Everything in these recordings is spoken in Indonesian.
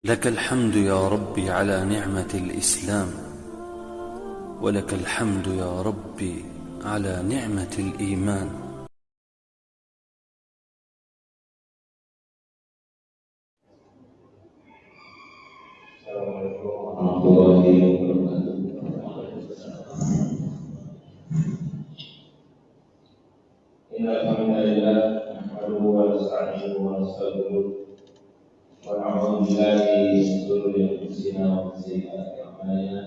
لك الحمد يا ربي على نعمة الإسلام، ولك الحمد يا ربي على نعمة الإيمان. السلام عليكم ورحمة الله وبركاته. إن الحمد لله نحمده ونستعينه ونستغفره ونعوذ بالله من شرور أنفسنا ومن سيئات أعمالنا،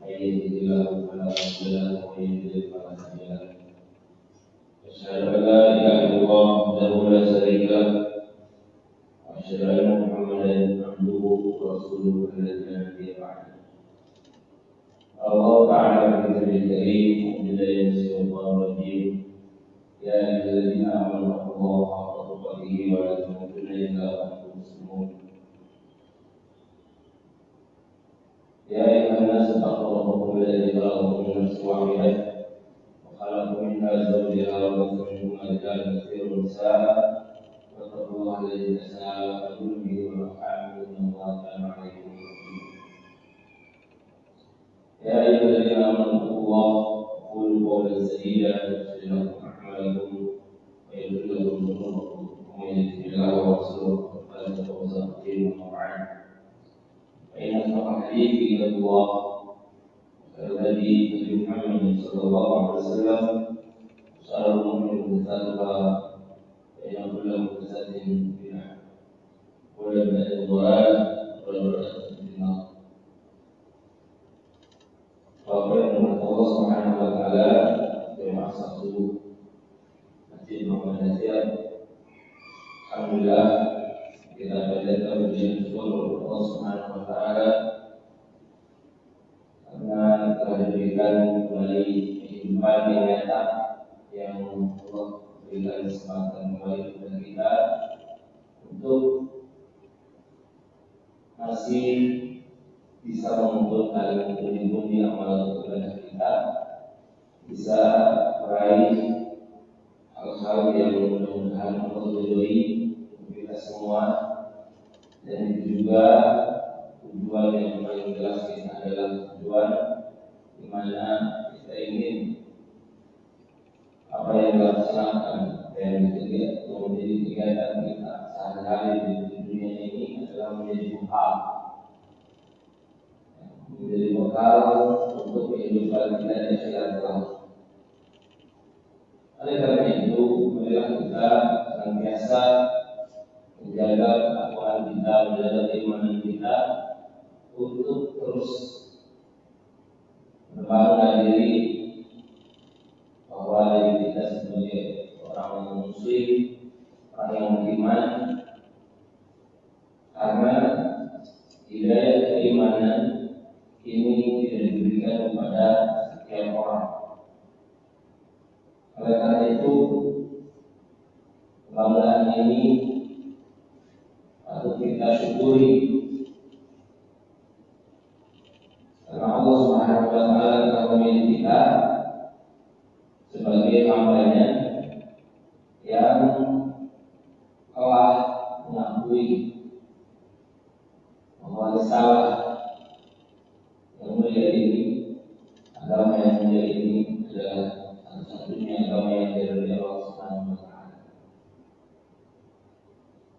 من يهده الله فلا مضل له ومن يضلل فلا هادي له. أشهد أن لا إله إلا الله وحده لا شريك له، وأشهد أن محمدا عبده ورسوله الذي لا نبي بعده. الله تعالى في كتابه الكريم من الشيطان الرجيم: يا أيها الذين آمنوا اتقوا الله حق تقاته ولا تموتن إلا وأنتم مسلمون. يا أيها الناس اتقوا ربكم الذي خلقكم من نفس واحدة وخلق منها زوجها وبث منهما رجالا كثيرا ونساء، واتقوا الله الذي تساءلون به والأرحام إن الله كان عليكم رقيبا. يا أيها الذين آمنوا اتقوا الله وقولوا قولا سديدا يغفر لكم أعمالكم ويغفر لكم ذنوبكم، ومن يطع الله ورسوله فقد فاز فوزا عظيما. وبعد، فإن أصدق الحديث كتاب الله، وخير الهدي هدي محمد صلى الله عليه وسلم، وشر الأمور محدثاتها، فإن كل محدثة بدعة وكل بدعة ضلالة وكل ضلالة في النار. Bapak Allah Subhanahu wa taala terima kasih Masjid Muhammad Nasir. Alhamdulillah kita panjatkan puji syukur Allah Subhanahu wa taala karena telah diberikan kembali kehidupan yang nyata yang Allah berikan kesempatan kembali kepada kita untuk masih bisa mengumpulkan pundi-pundi amal ibadah kita, bisa meraih hal-hal yang mudah-mudahan Allah ridhoi kita semua, dan itu juga tujuan yang paling jelas kita adalah tujuan di mana kita ingin apa yang dilaksanakan dan menjadi kegiatan kita sehari-hari di dunia ini adalah menjadi bekal untuk kehidupan kita di akhirat kelak. Oleh karena itu, marilah kita senantiasa menjaga ketakwaan kita, menjaga keimanan kita untuk terus membangun diri bahwa diri kita sebagai orang muslim, orang yang beriman, karena hidayah keimanan ini tidak diberikan kepada setiap orang. Oleh karena itu, kebanggaan ini patut kita syukuri, karena Allah Subhanahu wa taala telah memilih kita sebagai hamba-Nya yang telah mengakui bahwa risalah yang mulia ini, agama yang mulia ini adalah satu-satunya agama yang dari Allah Subhanahu wa taala.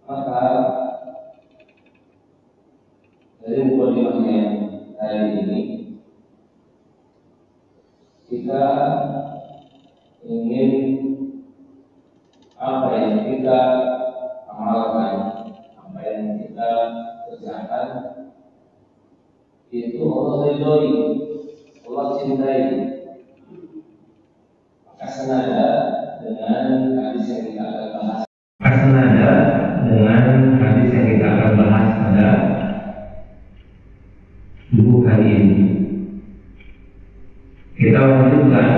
Maka dari mukadimah yang hari ini kita ingin apa yang kita amalkan, apa yang kita kerjakan itu Allah ridhoi, Allah cintai. Maka senada dengan hadis yang kita akan bahas. Pada subuh hari ini, kita lanjutkan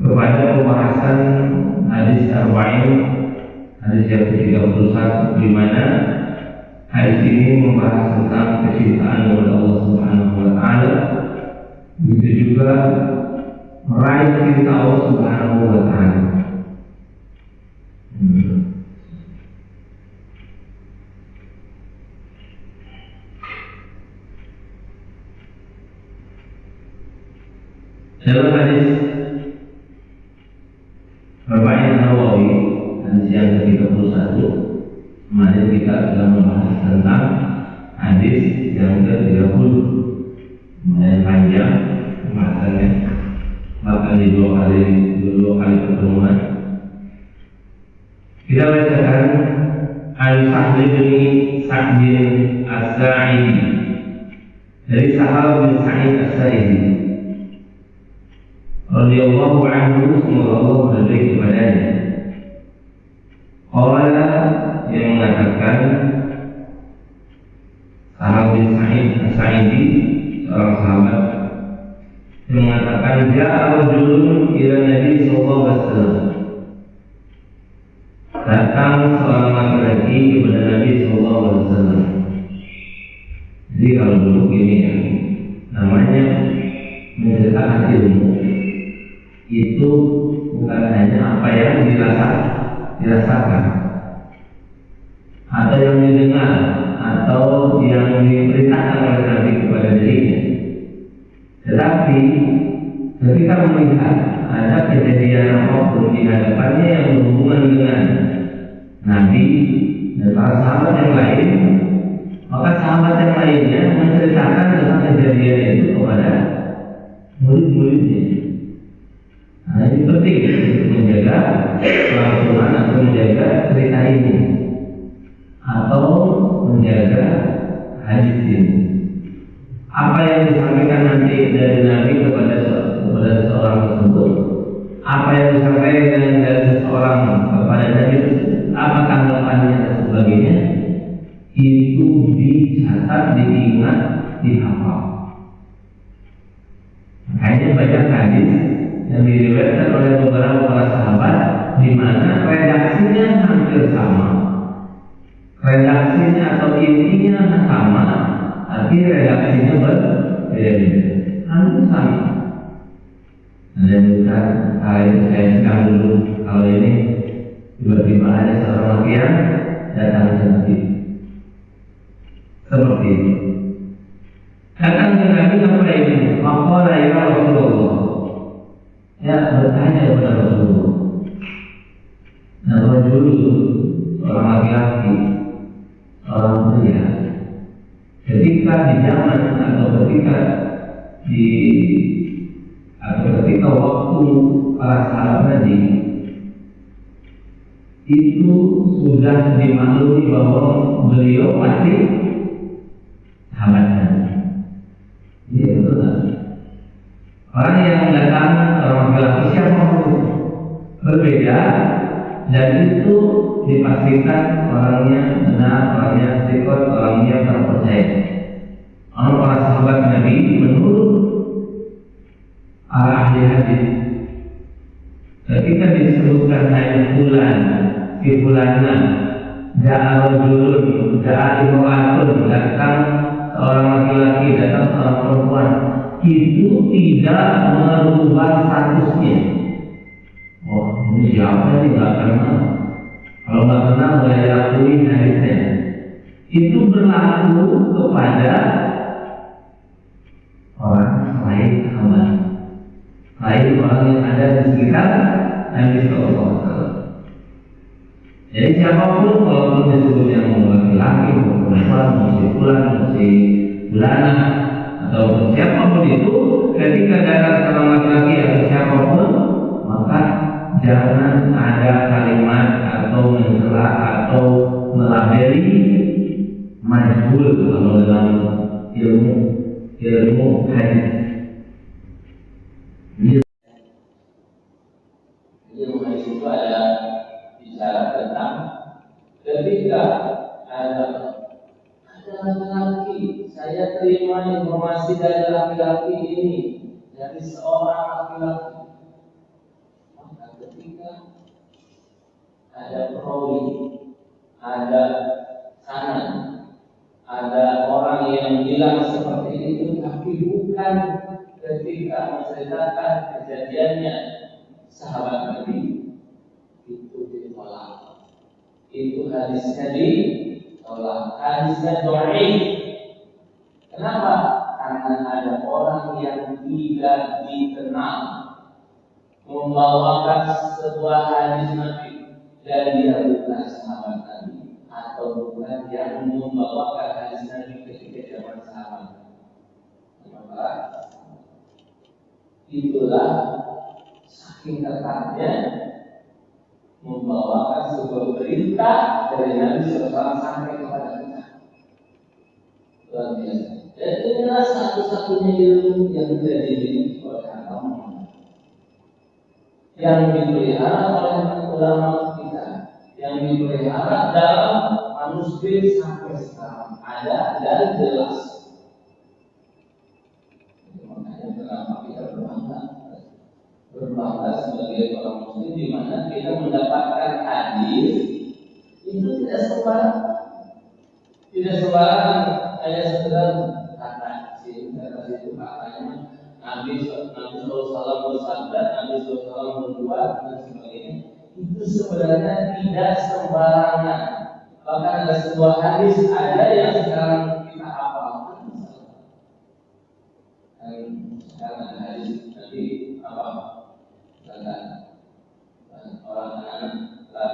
kepada pembahasan hadis Arba'in, hadis yang ke-31, di mana hadis ini membahas tentang kecintaan kepada Allah Subhanahu wa taala, begitu juga meraih cinta Allah Subhanahu wa taala. Dalam hadis Arba'in Nawawi, hadis yang ke-31, kemarin kita sudah membahas tentang hadis yang ke-30, lumayan panjang pembahasannya, bahkan di dua kali pertemuan. Kita bacakan Al-Sahl bin Sa'd As-Sa'idi, dari Sahal bin Sa'id As-Sa'idi radhiyallahu anhu, semoga Allah berridho kepadanya. Qala, yang mengatakan, Sahal bin Sa'id As-Sa'idi, seorang sahabat, yang mengatakan, ja'a rajulun ila Nabi sallallahu alaihi wasallam, datang seorang laki-laki kepada Nabi sallallahu alaihi wasallam. Jadi kalau dulu gini ya, namanya menceritakan ilmu itu bukan hanya apa yang dirasakan atau yang didengar atau yang diberitakan oleh Nabi kepada dirinya, tetapi ketika melihat ada kejadian apapun di hadapannya yang berhubungan dengan Nabi dan para sahabat yang lain, maka sahabat yang lainnya menceritakan tentang kejadian itu kepada murid-muridnya. Nah, ini penting untuk menjaga kelangsungan atau menjaga cerita ini atau menjaga hadis ini. Apa yang disampaikan nanti dari Nabi kepada seseorang tersebut, apa yang disampaikan dari seseorang kepada Nabi, apa tanggapannya dan sebagainya, itu dicatat, diingat, dihafal. Makanya banyak hadis yang diriwayatkan oleh beberapa para sahabat di mana redaksinya hampir sama, redaksinya atau intinya sama, tapi redaksinya berbeda-beda. Hampir sama. Ada yang bukan, saya sedang dulu, kalau ini tiba-tiba ada seorang laki yang datang ke Nabi seperti itu. Datang ke Nabi apa ini? Maqala ya Rasulullah. Ya, bertanya kepada Rasulullah. Nah, Rajul, seorang laki-laki, seorang pria, ketika di zaman atau ketika waktu para sahabat Nabi itu sudah dimaklumi bahwa beliau pasti sahabat Nabi. Ini betul. Orang yang datang, orang laki-laki siapapun berbeda, dan itu dipastikan orangnya benar, orangnya istiqomah, orangnya terpercaya. Orang para sahabat Nabi menurut para ahli hadis, ketika disebutkan hanya fulan, si fulana, ja'a rajulun, ja'a imra'atun, datang seorang laki-laki, datang seorang perempuan, itu tidak merubah statusnya. Oh, ini siapa nih, nggak kenal. Kalau nggak kenal, nggak diakui hadisnya. Itu berlaku kepada orang selain sahabat, selain orang yang ada di sekitar Nabi Sallallahu Alaihi Wasallam. Jadi siapapun, walaupun disebutnya mau laki-laki, mau perempuan, mau si fulan, mau si fulana, atau siapapun itu, ketika datang seorang laki-laki atau siapapun, maka jangan ada kalimat atau mencela atau melabeli majhul kalau dalam ilmu hadis. Ilmu hadis itu ada bicara tentang ketika ada laki-laki, saya terima informasi dari laki-laki ini, dari seorang laki-laki. Maka ketika ada perawi, ada sanan, ada orang yang bilang seperti itu, tapi bukan ketika menceritakan kejadiannya sahabat Nabi, itu ditolak. Itu hadisnya ditolak, hadisnya dhaif. Kenapa? karena ada orang yang tidak dikenal membawakan sebuah hadis Nabi dan dia bukan sahabat Nabi atau bukan yang membawakan hadis Nabi ketika zaman sahabat. Maka itulah saking ketatnya membawakan sebuah berita dari Nabi SAW sampai kepada kita. Luar biasa. Dan inilah satu-satunya ilmu yang tidak dimiliki oleh agama, yang dipelihara oleh ulama kita, yang dipelihara dalam manuskrip sampai sekarang ada dan jelas. Makanya kenapa kita berbangga sebagai orang Muslim, di mana kita mendapatkan hadis itu tidak sembarangan, hanya sekedar kata situ katanya Nabi SAW bersabda, Nabi SAW berbuat dan sebagainya. Itu sebenarnya tidak sembarangan. Bahkan ada sebuah hadis ada yang sekarang kita hafalkan. Dan sekarang ada hadis nanti apa? Misalkan orang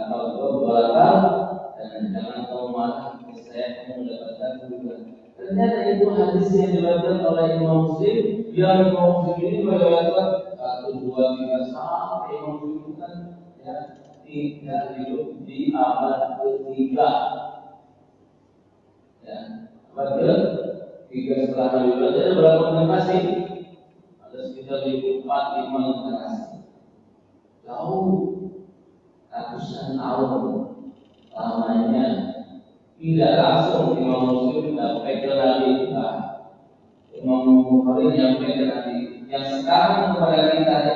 kalau dan jangan kau marah, saya kamu mendapatkan kebutuhan. Ternyata itu hadis yang diriwayatkan oleh Imam Muslim. Yang Imam Muslim ini meriwayatkan 1, 2, 3 sampai Imam Muslim kan ya tidak hidup di abad ketiga. Ya, abad ketiga setelah Nabi ada berapa generasi? Ada sekitar 4-5 generasi. Jauh ratusan tahun lamanya. Tidak langsung Imam Muslim menyampaikan Nabi, Imam Bukhari menyampaikan Nabi. Yang sekarang kepada kita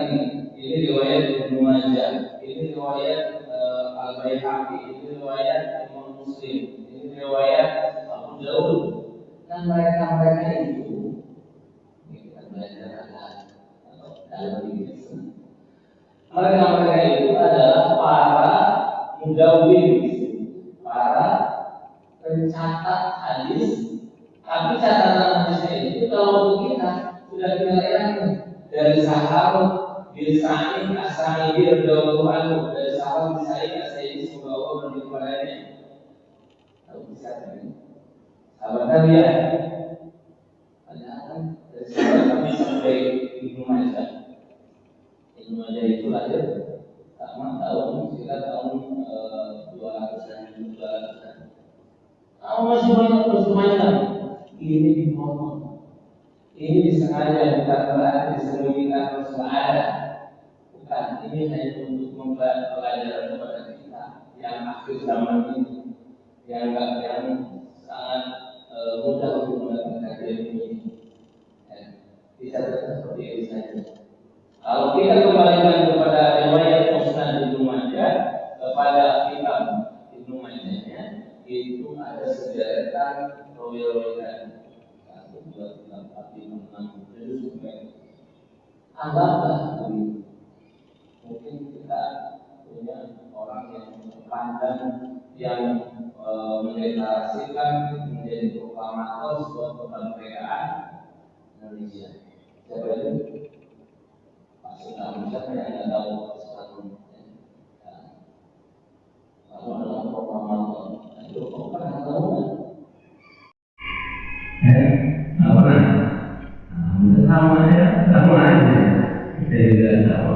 ini riwayat Ibnu Majah, ini riwayat Al-Baihaqi, ini riwayat Imam Muslim, ini riwayat Abu Daud. Dan mereka itu kita belajar dalam diri kita. Mereka itu adalah para mudawwin, para pencatat hadis. Tapi catatan hadisnya itu kalau kita sudah kita lihat dari sahabat bin Sa'id As-Sa'idi radhiyallahu anhu, dari sahabat bin Sa'id As-Sa'idi semoga Allah berdoa kepadanya. Tahu bisa kan? Sahabat Nabi ya. Padahal dari sahabat Nabi sampai Ibnu Majah. Ibnu Majah itu lahir tahun sekitar tahun 200-an. Masih banyak. Ini dipotong, ini disengaja, bukan berarti disembunyikan Rasul ada. Bukan, ini hanya untuk membuat pelajaran kepada kita yang akhir zaman ini, yang sangat mudah untuk melakukan kajian ini. Bisa seperti ini saja. Kalau kita kembalikan kepada riwayat Musnad Ibnu Majah, kepada kitab Ibnu Majahnya, itu ada sederetan riwayat 1, 2, 3, 4, 5, 6, 7 sampai. Anggaplah mungkin kita punya orang yang terpandang yang mendeklarasikan menjadi proklamator sebuah kemerdekaan Indonesia. Siapa itu? Sudah siapa yang tidak tahu sesuatu? Kalau adalah proklamator, itu pernah tahu nggak? Nggak pernah. Sama aja. Kita juga tahu.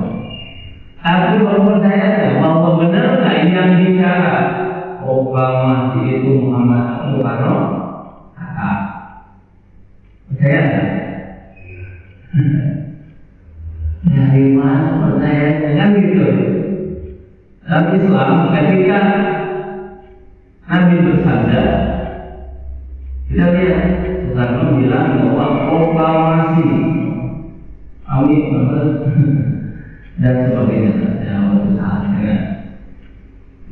Tapi walaupun saya mau benar nggak yang bicara proklamasi itu Muhammad Soekarno? Percaya nggak? Dari mana percayanya kan gitu? Dalam Islam ketika Nabi bersabda, kita lihat Soekarno bilang bahwa proklamasi amin dan sebagainya. Yang salah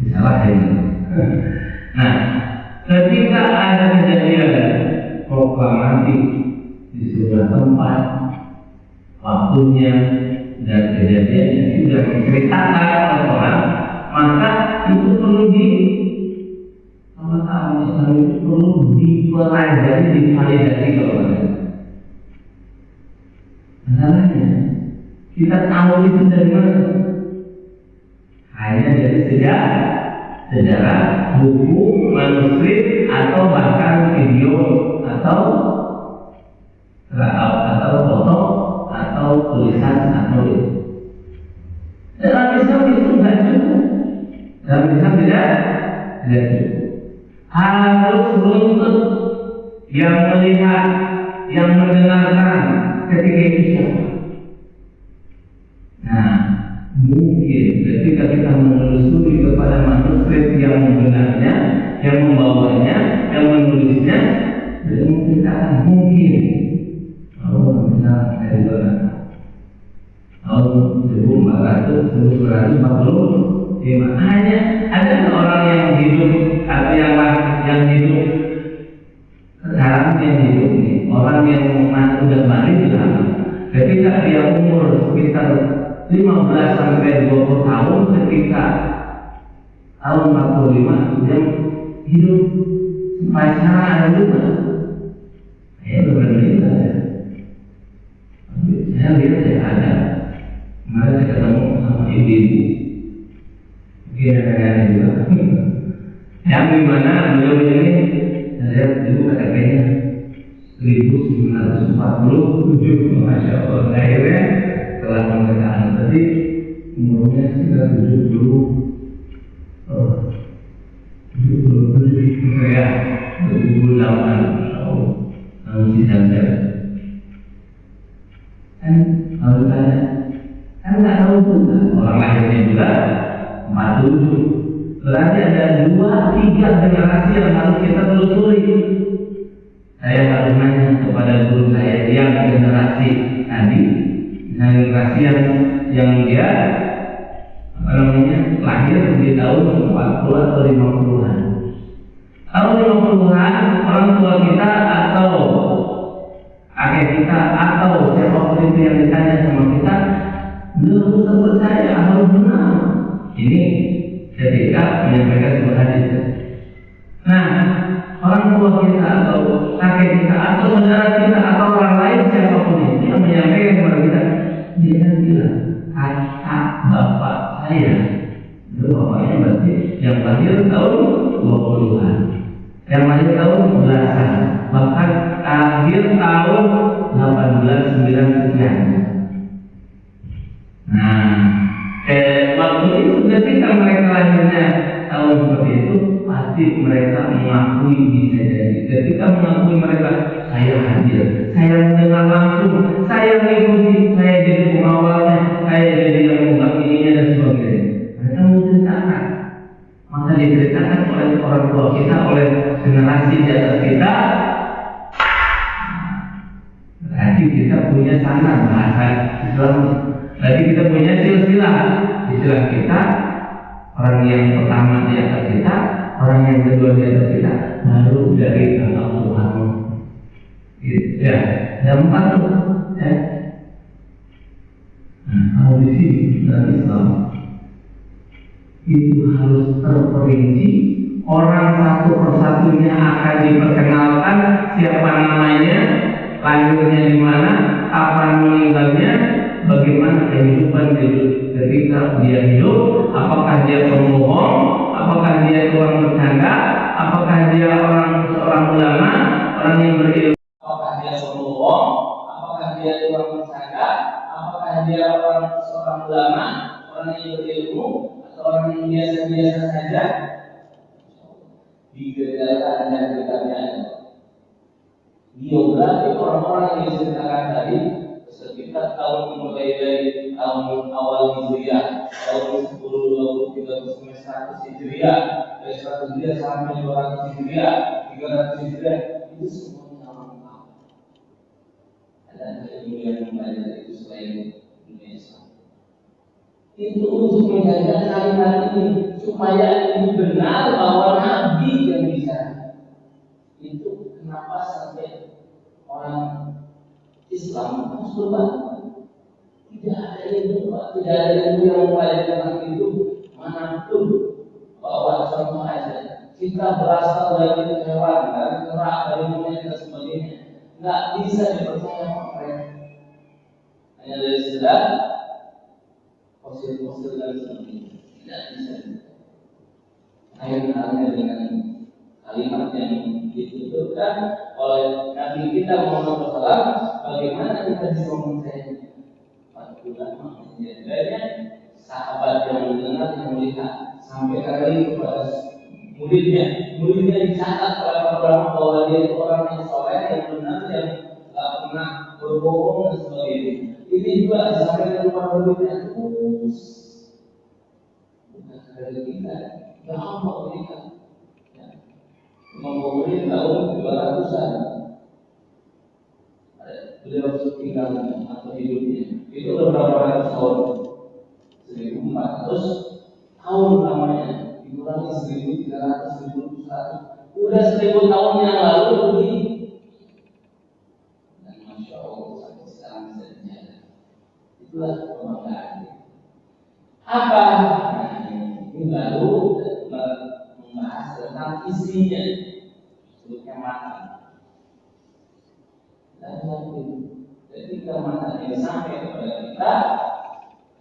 disalahin. Nah, ketika ada kejadian proklamasi di sebuah tempat, waktunya dan kejadiannya sudah diceritakan oleh orang, maka itu perlu perlu dipelajari, divalidasi kalau ada. Masalahnya kita tahu itu dari mana? Hanya dari sejarah, buku, manuskrip, atau bahkan video, atau foto, atau tulisan atau itu. Dalam Islam itu tidak cukup. Dalam Islam tidak cukup. Harus menuntut yang melihat, yang mendengarkan ketika itu siapa. Nah, mungkin ketika kita menelusuri kepada manuskrip yang membenarnya, yang membawanya, yang menulisnya, belum kita mungkin kalau misalnya dari tahun 1445 hanya ada orang yang hidup atau yang hidup sekarang yang hidup ini, orang yang sudah mati ketika dia umur sekitar 15 sampai 20 tahun, ketika tahun 45 dia hidup sampai sekarang ada juga. Benar-benar saya lihat saya ada. Kemarin saya ketemu sama ibu-ibu, mungkin ada juga. Yang dimana beliau ini saya lihat dulu KTP-nya 1947, Masya Allah. Akhirnya setelah pemeriksaan tadi umurnya sekitar 77 ya, 78. Masih santai. Kan kalau tanya, kan nggak tahu juga orang lahirnya juga 47. Berarti ada 2-3 generasi yang harus kita telusuri. Saya harus nanya kepada guru saya yang generasi tadi, generasi yang dia lahir di tahun 40 atau 50-an. Tahun 50-an orang tua kita atau kakek kita atau siapapun itu yang ditanya sama kita belum terpercaya harus benar. Ini ketika menyampaikan sebuah hadis. Nah, orang tua kita atau kakek kita atau saudara kita atau orang lain siapapun itu yang menyampaikan kepada kita, dia kan bilang kakak bapak saya. Itu bapaknya berarti yang lahir tahun 20-an, yang lahir tahun belasan, bahkan akhir tahun 1890 sekian. Nah, waktu itu ketika mereka lahirnya tahun seperti itu, pasti mereka mengakui bisa jadi. Ketika mengakui mereka, saya hadir, saya mendengar langsung, saya mengikuti, saya jadi pengawalnya, saya jadi yang mengungkap ininya dan sebagainya. Mereka menceritakan, maka diceritakan oleh orang tua kita, oleh generasi di atas kita. Berarti kita punya sanad bahasa Islam. Berarti kita punya silsilah. Istilah kita, orang yang pertama di atas kita, orang yang kedua di atas kita, baru dari Allah Subhanahu. Ya, ada 4 tuh. Ya. Nah, kalau di sini dalam Islam itu harus terperinci. Orang satu persatunya akan diperkenalkan siapa namanya, lahirnya di mana, kapan meninggalnya, bagaimana kehidupan ketika dia hidup, apakah dia pembohong, apakah dia tukang bercanda, apakah dia seorang ulama, orang yang berilmu, apakah dia pembohong, apakah dia tukang bercanda, apakah dia seorang ulama, orang yang berilmu, atau orang yang biasa-biasa saja. Digelarkan dan kitabnya biografi orang-orang yang diceritakan tadi sekitar tahun mulai dari tahun awal Hijriah, tahun 10, 20, 30, 100 Hijriah, dari 100 Hijriah sampai 200 Hijriah, 300 Hijriah, itu semuanya orang tahu. Ada ilmu yang mempelajari itu selain dunia Islam. Itu untuk menjaga kalimat ini supaya ini benar bahwa Nabi yang bisa. Itu kenapa sampai orang Islam harus berbalik. Tidak ada ilmu yang mempelajari tentang itu manapun. Bahwa contoh aja, kita berasal dari hewan, dari ternak, dari monyet dan sebagainya, nggak bisa dipercaya sama mereka. hanya dari sekedar fosil-fosil dan sebagainya. Tidak bisa. Akhirnya dengan kalimat yang dituturkan oleh Nabi kita Muhammad SAW, bagaimana kita bisa mempercayainya? Ulama menjadikannya sahabat yang mendengar, yang melihat, sampai kali kepada muridnya dicatat oleh ulama bahwa dia itu orang yang soleh, yang benar, yang tak pernah berbohong dan sebagainya. Ini juga disampaikan kepada muridnya, terus bukan dari kita, gampang kita. Memulai tahun 200-an beliau tinggal atau hidupnya itu beberapa ratus tahun, 1400 tahun namanya, dikurangi 1300, 1100, udah 1000 tahun yang lalu begini. Dan Masya Allah sampai sekarang bisa dijaga. Itulah kebanggaan. Apa? Ini baru membahas tentang isinya, sebutnya matan. Dan ketika matan ini sampai kepada kita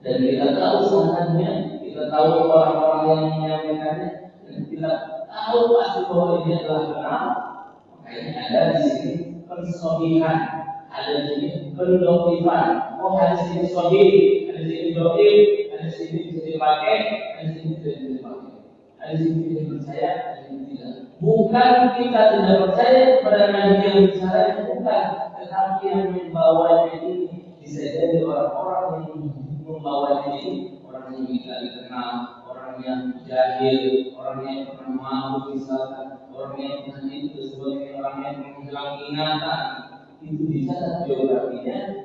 dan kita tahu sanadnya, kita tahu orang-orang yang menyampaikannya, dan kita tahu pasti bahwa ini adalah benar, makanya ada di sini pensohihan, ada di sini pendokifan. Oh, hadis ini sahih, hadis ini dhaif, hadis ini bisa dipakai, hadis ini tidak bisa dipakai. Hadis ini bisa percaya, hadis ini tidak. Bukan kita tidak percaya kepada Nabi yang bicara, bukan, tetapi yang membawanya ini bisa jadi orang-orang yang membawanya ini orang yang tidak dikenal, orang yang jahil, orang yang pernah mabuk misalkan, orang yang pernah itu sebagai orang yang menghilang ingatan. Itu bisa biografinya,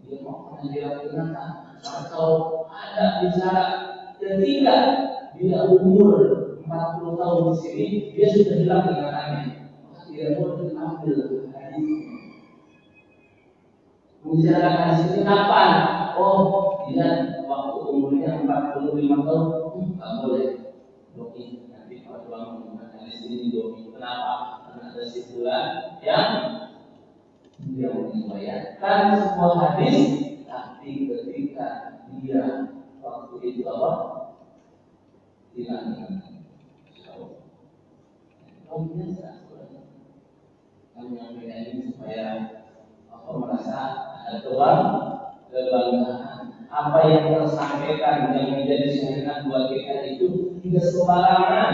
dia mau pernah hilang ingatan, atau ada bicara ketika dia umur 40 tahun di sini, dia sudah hilang ingatannya, maka dia mau diambil hadisnya. Membicarakan hadis ini kapan? Oh, dia waktu umurnya 45 tahun, tak boleh doki. Nanti kalau ulama menggunakan hadis ini doki. Kenapa? Karena ada simpulan yang dia meriwayatkan sebuah hadis, tapi ketika dia waktu itu apa? Hilang. Kalau biasa, kami menyampaikan ini supaya merasa ada kebanggaan. Apa yang tersampaikan yang menjadi syariat buat kita itu tidak sembarangan.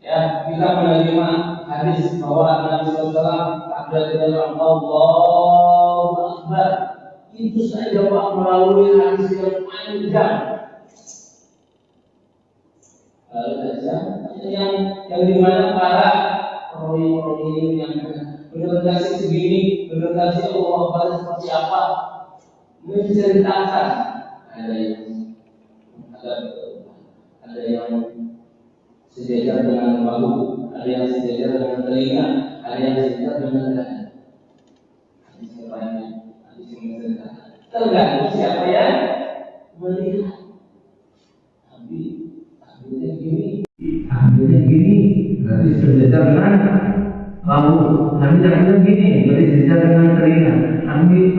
Ya, kita menerima hadis bahwa Nabi SAW ada di dalam Allahu Akbar. Itu saja Pak melalui hadis yang panjang. Lalu saja yang dimana para perawi yang presentasi segini, presentasi Allah Akbar seperti apa, menceritakan. Ada yang sejajar dengan bahu, ada yang sejajar dengan telinga, ada yang sejajar dengan dada. Hadis yang banyak, hadis yang menceritakan. Tergantung siapa yang melihat. Ambilnya gini, berarti sejajar dengan bahu. Nabi jangan gini, berarti sejajar dengan telinga. Ambilnya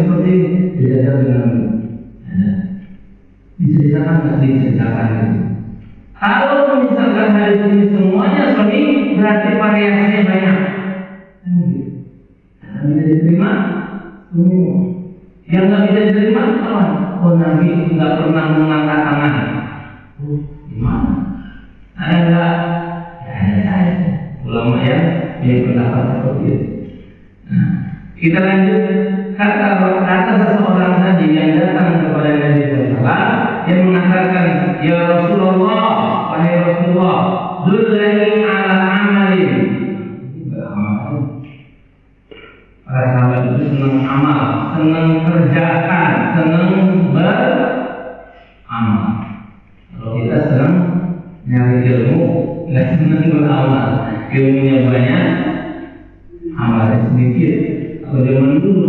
seperti ini, sejajar dengan diceritakan nggak diceritakan. Kalau misalkan hadis ini semuanya sahih, berarti variasinya banyak. Bisa diterima semua. Yang nggak bisa diterima apa? Oh, Nabi nggak pernah mengangkat tangan. Oh, gimana? Ada nggak? Ya ada saya. Ulama yang pendapat seperti itu. Nah, kita lanjut. Kata seseorang tadi yang datang kepada Nabi SAW yang mengatakan, ya Rasulullah, wahai Rasulullah, dullani ala amalin. Para sahabat itu senang amal, senang kerjakan, senang beramal. Kalau kita senang nyari ilmu, nggak senang beramal. Ilmunya banyak, amalnya sedikit. Kalau zaman dulu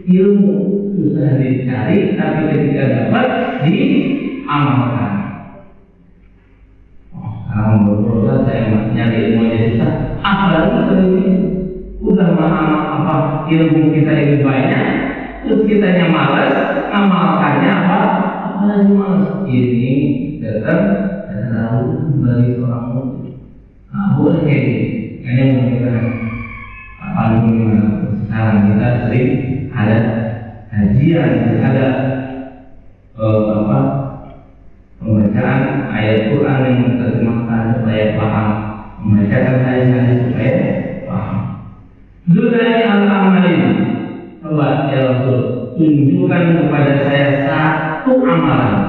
ilmu susah dicari, tapi ketika dapat diamalkan. Oh, sekarang berproses saya nyari ilmu aja susah. Apalagi ini udah apa ilmu kita ini banyak, terus kitanya malas, amalkannya apa lagi malas. Ini datang dan lalu bagi orang muslim. Boleh kayak gini. Kayaknya kita apalagi sekarang kita sering ada kajian, ada pembacaan ayat Quran yang menerjemahkan supaya paham, membacakan hadis-hadis supaya paham. Dunai al-amalin, coba ya Rasul, tunjukkan kepada saya satu amalan,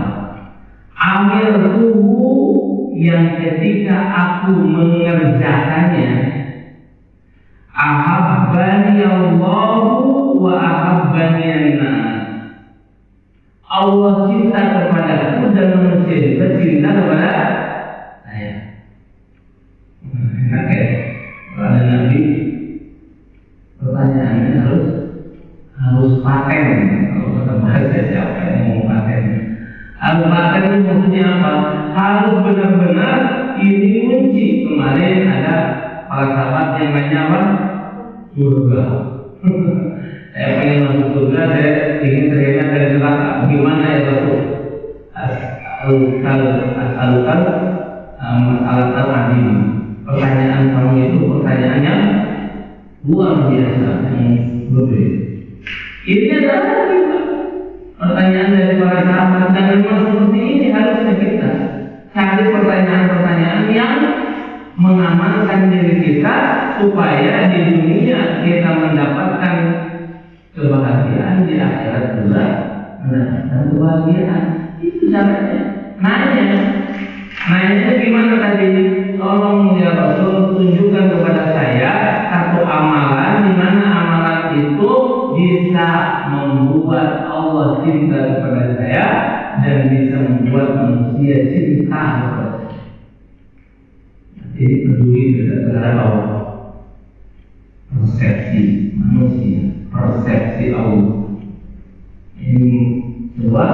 amal tubuh yang ketika aku mengerjakannya, ahabbani Allahu wa ahabbani an-nas. Allah cinta kepadaku dan manusia juga cinta kepada saya. Enak ya? Kalau ada Nabi, pertanyaannya harus paten. Kalau kata bahasa siapa yang mau paten? Harus paten itu maksudnya apa? Harus benar-benar ini kunci. Kemarin ada para sahabat yang nanya apa? Surga. Saya pengen masuk surga, saya ingin terhindar dari neraka. Bagaimana ya Rasul? As'alukan mas'alatan adil. Pertanyaan kamu itu pertanyaannya luar biasa, yang berbeda. Ini adalah pertanyaan dari para sahabat, dan memang seperti ini harusnya kita cari pertanyaan-pertanyaan yang mengamankan diri kita supaya di dunia kita mendapatkan kebahagiaan, di akhirat juga mendapatkan kebahagiaan. Itu caranya. Nanya gimana tadi? Tolong ya Rasul, tunjukkan kepada saya satu amalan di mana amalan itu bisa membuat Allah cinta kepada saya dan bisa membuat manusia cinta kepada saya. Jadi peduli terhadap Allah. Persepsi manusia, persepsi Allah. Ini coba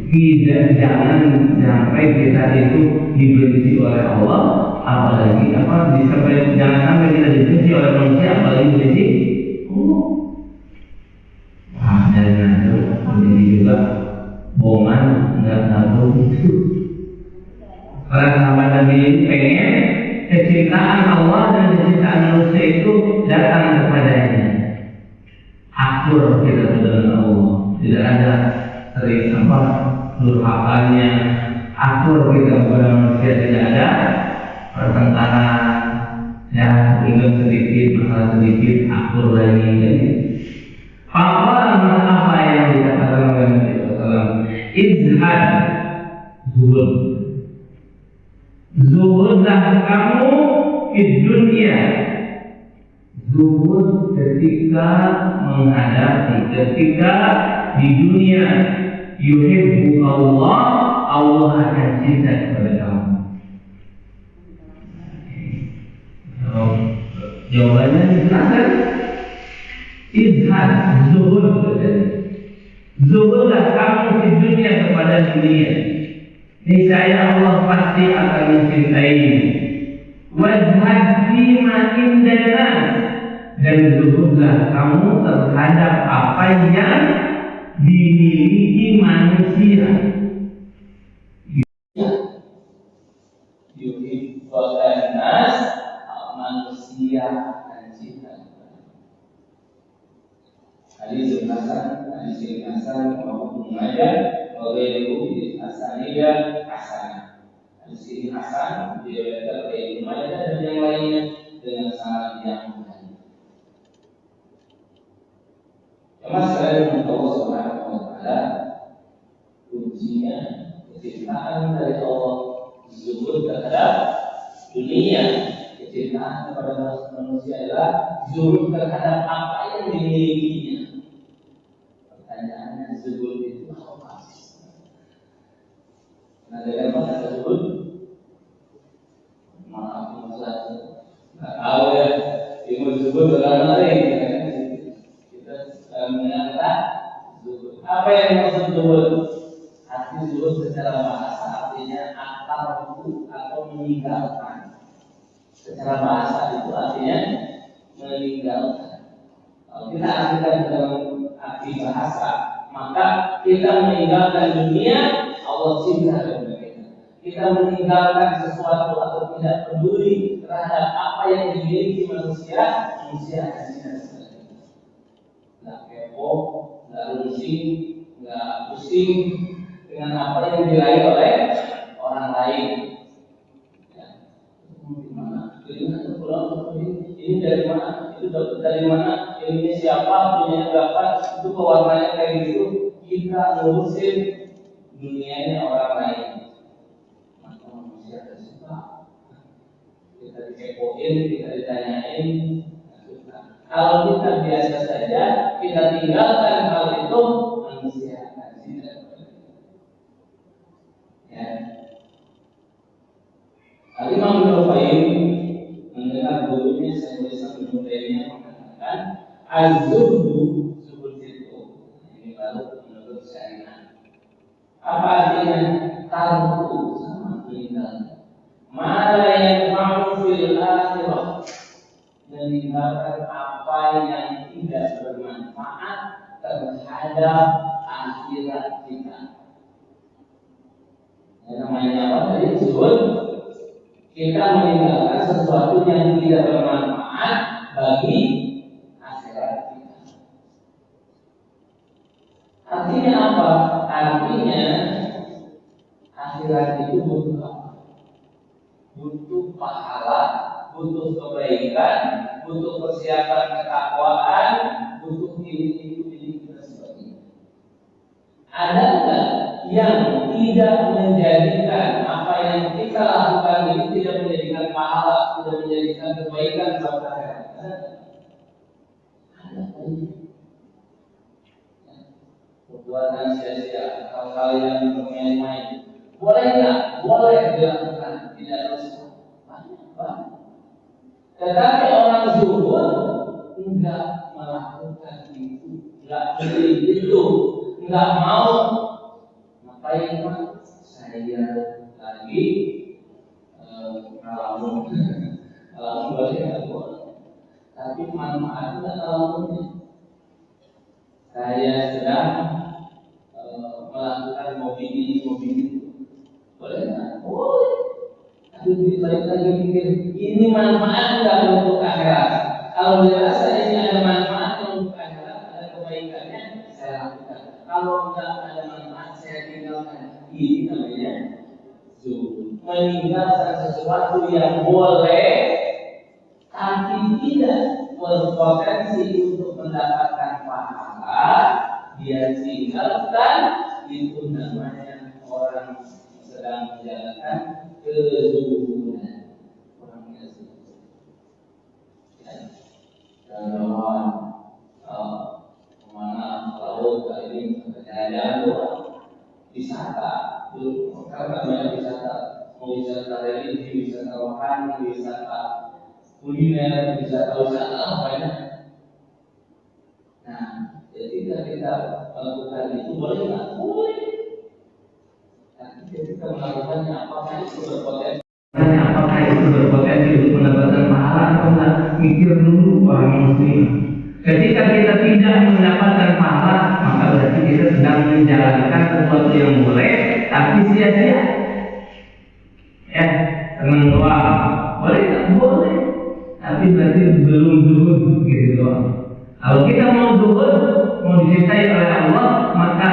tidak, jangan sampai kita itu dibenci oleh Allah, apalagi jangan sampai kita dibenci oleh manusia, apalagi dibenci Allah. Dari itu menjadi juga bohongan, nggak tahu itu. Para sahabat Nabi pengen kecintaan Allah dan kecintaan manusia itu datang kepadanya. Akur kita dengan Allah, tidak ada sering durhakanya. Akur kita kepada manusia, tidak ada pertengkaran, ya ribut sedikit, masalah sedikit, akur lagi. Apa yang dikatakan oleh Nabi SAW? Izhad, zuhudlah kamu di dunia. Zuhud ketika menghadapi, ketika di dunia. Yuhibbu Allah, Allah akan cinta kepada kamu. Jawabannya dijelaskan. Izhad, zuhud. Zuhudlah kamu di dunia kepada dunia. Niscaya Allah pasti akan mencintaimu. Wazhad fima indanas, dan zuhudlah kamu terhadap apa yang dimiliki manusia. Yuhibbul nas, manusia akan cinta. Hadis Hasan maupun Majah, wagairu asaniyah hasan. Hadis ini hasan diriwayatkan oleh Majah dan yang lainnya dengan sanad yang baik. Masalah Allah Subhanahu wa Ta'ala, kuncinya kecintaan dari Allah, zuhud terhadap dunia. Kecintaan kepada manusia adalah zuhud terhadap apa yang dimilikinya. Pertanyaannya, zuhud itu apa? Nah, dari apa kata zuhud? Maaf, masalah nggak tahu ya. Ilmu zuhud dalam lain. Apa yang dimaksud zuhud? Arti zuhud secara bahasa artinya akar atau meninggalkan. Secara bahasa itu artinya meninggalkan. Kalau kita artikan dalam arti bahasa, maka kita meninggalkan dunia, Allah cinta kepada kita. Kita meninggalkan sesuatu atau tidak peduli terhadap apa yang dimiliki manusia akan cinta kepada kita. Nggak kepo, nggak rusing, nggak pusing dengan apa yang diraih oleh orang lain. Ya. Gimana? Ini dari mana? Itu dapat dari mana? Ini siapa? Punya berapa? Itu pewarnanya kayak gitu. Kita ngurusin dunianya orang lain. Maka manusia tersuka. Kita dikepoin, kita ditanyain. Kalau kita biasa saja, kita tinggalkan hal itu, manusia akan cinta. Ya. Al-Imam Al-Qayyim mendengar gurunya Syekhul Islam Ibnu Taimiyah mengatakan az-zuhdu seperti itu. Ini baru menurut syariat. Apa artinya? Tarku sama meninggalkan. Mala yanfa'u fil akhirah. Meninggalkan apa yang tidak bermanfaat terhadap akhirat kita. Yang namanya apa tadi disebut? Kita meninggalkan sesuatu yang tidak bermanfaat bagi akhirat kita. Artinya apa? Artinya akhirat itu butuh apa? Butuh pahala, butuh kebaikan, butuh persiapan ketakwaan, butuh ini dan sebagainya. Ada enggak yang tidak menjadikan apa yang kita lakukan ini tidak menjadikan pahala, tidak menjadikan kebaikan buat akhirat? Ada. Perbuatan sia-sia, hal-hal yang bermain-main, boleh nggak? Boleh dilakukan, tidak dosa. Banyak. Tetapi orang zuhud enggak melakukan itu, enggak beli itu, enggak mau. Ngapain Pak? Saya lagi ngalamun boleh nggak boleh. Tapi manfaatnya ngalamunnya. Saya sedang melakukan hobi ini, hobi itu, boleh nggak? Boleh. Tapi balik lagi pikir, ini manfaat nggak untuk akhirat? Kalau dirasa ini ada manfaatnya untuk akhirat, ada kebaikannya, saya lakukan. Kalau nggak ada manfaat, saya tinggalkan. Ini namanya zuhud. Meninggalkan sesuatu yang boleh, tapi tidak berpotensi untuk mendapatkan pahala, dia tinggalkan. Itu namanya orang sedang menjalankan kezuhudan. Orang biasa. Kalau kemana laut ini jalan-jalan wisata, karena banyak wisata, mau wisata religi, wisata rohani, wisata kuliner, wisata banyak. Nah, ketika kita melakukan itu boleh nggak? Boleh. Kita melakukannya apakah itu berpotensi? Apakah itu berpotensi untuk mendapatkan pahala atau enggak? Mikir dulu orang muslim. Ketika kita tidak mendapatkan pahala, maka berarti kita sedang menjalankan sesuatu yang boleh, tapi sia-sia. Ya, senang doa, boleh nggak? Boleh. Tapi berarti belum zuhud gitu doang. Kalau kita mau zuhud, mau dicintai oleh Allah, maka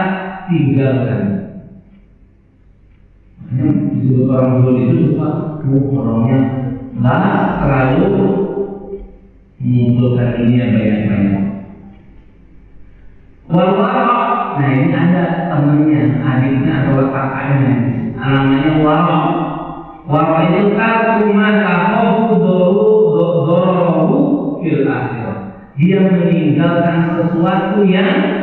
tinggalkan. Disebut orang zuhud itu suka orangnya nggak terlalu mengumpulkan dunia banyak-banyak. Wal-wara', nah ini ada temannya, adiknya atau kakaknya, namanya wara'. Wara' itu takuma takhofu dorohu fil akhirah. Dia meninggalkan sesuatu yang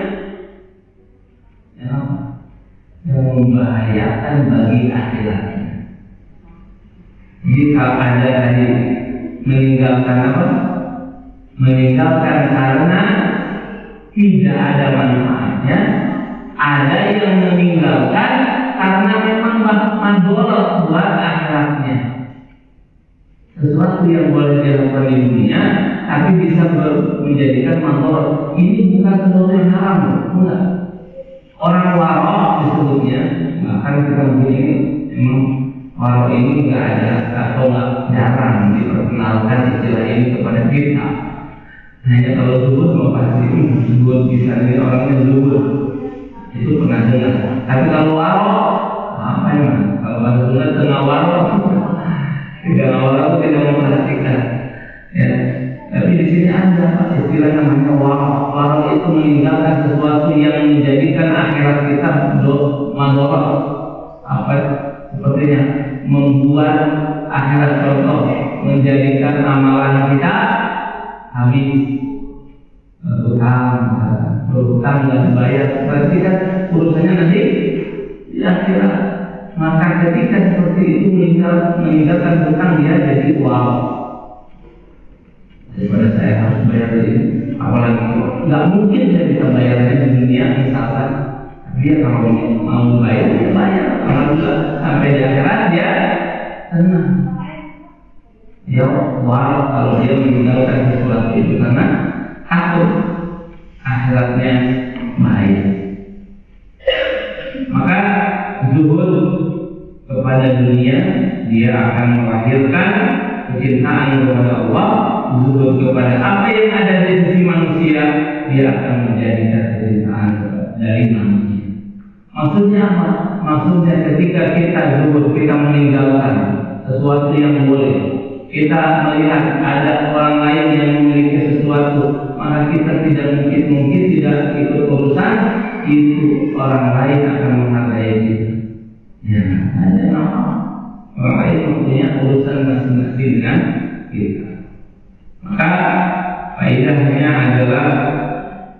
membahayakan bagi akhiratnya. Jadi kalau Anda tadi meninggalkan apa? Meninggalkan karena tidak ada manfaatnya. Ada yang meninggalkan karena memang madorot buat akhiratnya. sesuatu yang boleh dilakukan di dunia, tapi bisa menjadikan mandor. Ini bukan sesuatu yang haram, enggak. Orang warok disebutnya, bahkan kita mungkin ini memang warok ini nggak ada atau nggak jarang diperkenalkan istilah ini kepada kita. Hanya kalau zuhud mau pasti zuhud bisa ini orangnya zuhud itu pernah dengar. Tapi kalau warok apa ya? Kalau bahasa Sunda tengah warok, tidak warok itu tidak memperhatikan. Ya. Tapi di sini ada istilah namanya warok. Warok itu meninggalkan sesuatu yang menjadikan akhirat kita mandorot. Apa? Sepertinya membuat akhirat contoh, menjadikan amalan kita habis berhutang nggak dibayar, berarti kan urusannya nanti di akhirat. Maka ketika seperti itu meninggalkan hutang dia jadi wow, daripada saya harus bayar ini, apalagi nggak mungkin saya bisa bayarnya di dunia misalkan. Dia kalau mau bayar dia bayar, alhamdulillah sampai di akhirat dia tenang. Dia wow kalau dia meninggalkan sesuatu itu karena takut akhiratnya baik. Maka zuhud kepada dunia dia akan melahirkan kecintaan kepada Allah. Zuhud kepada apa yang ada di sisi manusia dia akan menjadikan kecintaan dari manusia. Maksudnya apa? Maksudnya ketika kita zuhud, kita meninggalkan sesuatu yang boleh, kita melihat ada orang lain yang memiliki sesuatu, maka kita tidak mungkin tidak ikut urusan itu. Orang lain akan menghargai kita. Ya, ada nama orang lain mempunyai urusan masing-masing dengan kita. Maka faedahnya adalah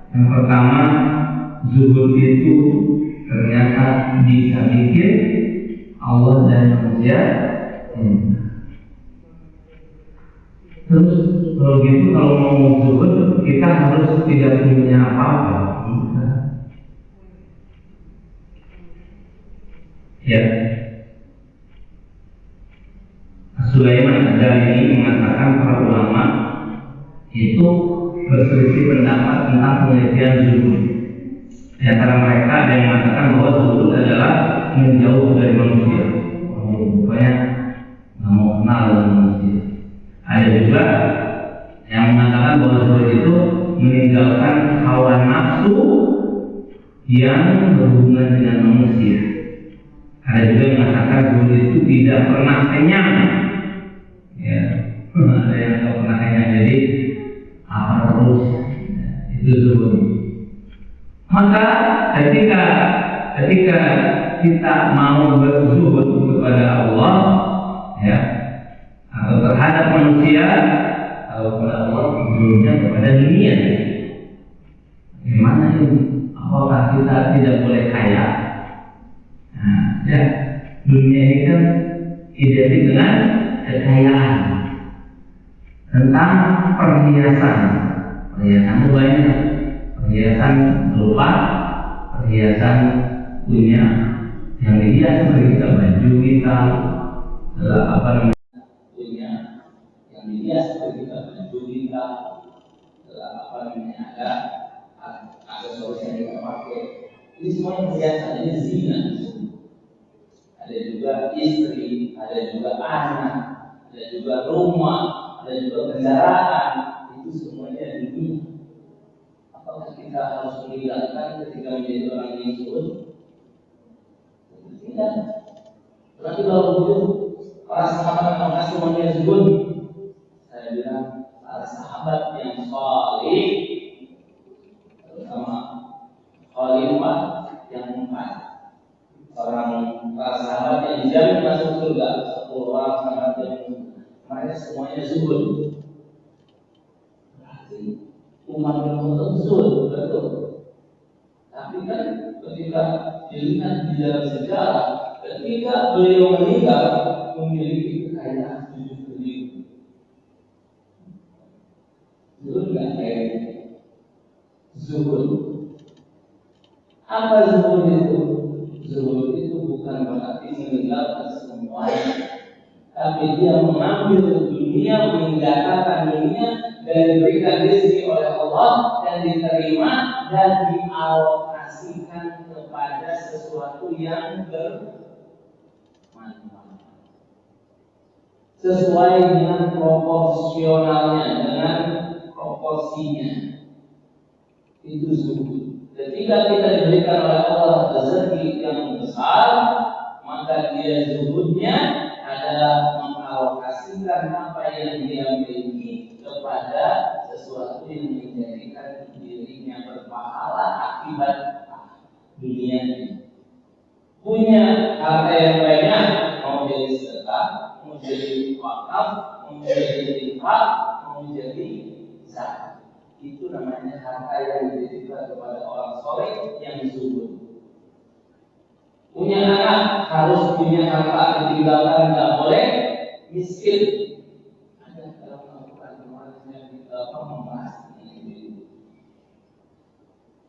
yang pertama, zuhud itu ternyata bisa bikin Allah dan manusia. Terus kalau gitu, kalau mau zuhud kita harus tidak punya apa-apa. Ya, Sulaiman Ad-Darimi mengatakan para ulama itu berselisih pendapat tentang pengertian zuhud. Di antara mereka ada yang mengatakan bahwa zuhud adalah menjauh dari manusia. Pokoknya nggak mau kenal dengan manusia. Ada juga yang mengatakan bahwa zuhud itu meninggalkan hawa nafsu yang berhubungan dengan manusia. Ada juga yang mengatakan zuhud itu tidak pernah kenyang. Ya, ada yang tidak pernah kenyang, jadi apa terus? Itu zuhud. Maka ketika kita mau berzuhud kepada Allah, ya, atau terhadap manusia, atau kepada Allah, zuhudnya kepada dunia. Gimana ini? Apakah kita tidak boleh kaya? Nah, ya, dunia ini kan identik dengan kekayaan. Tentang perhiasan itu banyak. Perhiasan berupa perhiasan punya yang dihias seperti kita, baju kita, apa namanya, punya yang dihias seperti kita, baju kita, apa namanya, ada solusi yang kita pakai. Ini semuanya perhiasan, ini zina. Ada juga istri, ada juga anak, ada juga rumah, ada juga kendaraan. Itu semuanya dunia. Apakah kita harus meninggalkan ketika menjadi orang yang zuhud? Tidak. Nanti kalau begitu para sahabat apakah semuanya zuhud? Saya bilang para sahabat yang salih, terutama khalifah yang 4, para sahabat yang dijamin masuk surga, 10 orang sahabat yang mereka semuanya zuhud. Umar bin Khattab zuhud, betul. Tapi kan ketika dilihat di dalam sejarah, ketika beliau meninggal memiliki kekayaan 7 triliun. Zuhud nggak kayak zuhud. Apa zuhud itu? Zuhud itu bukan berarti meninggalkan semuanya, tapi dia mengambil dunia, meninggalkan dunia dan diberikan rezeki oleh Allah dan diterima dan dialokasikan kepada sesuatu yang bermanfaat sesuai dengan proporsionalnya, dengan proporsinya. Itu zuhud. Ketika kita diberikan oleh Allah rezeki yang besar, maka dia zuhudnya adalah mengalokasikan apa yang dia miliki kepada sesuatu yang menjadikan dirinya berpahala akibat dunia ini. Punya harta yang banyak, mau jadi sedekah, mau jadi wakaf, mau jadi infak, mau jadi zakat. Itu namanya harta yang diberikan kepada orang soleh yang zuhud. Punya anak harus punya harta, ditinggalkan tidak boleh, miskin. Ada dalam Al-Quran yang membahas ini.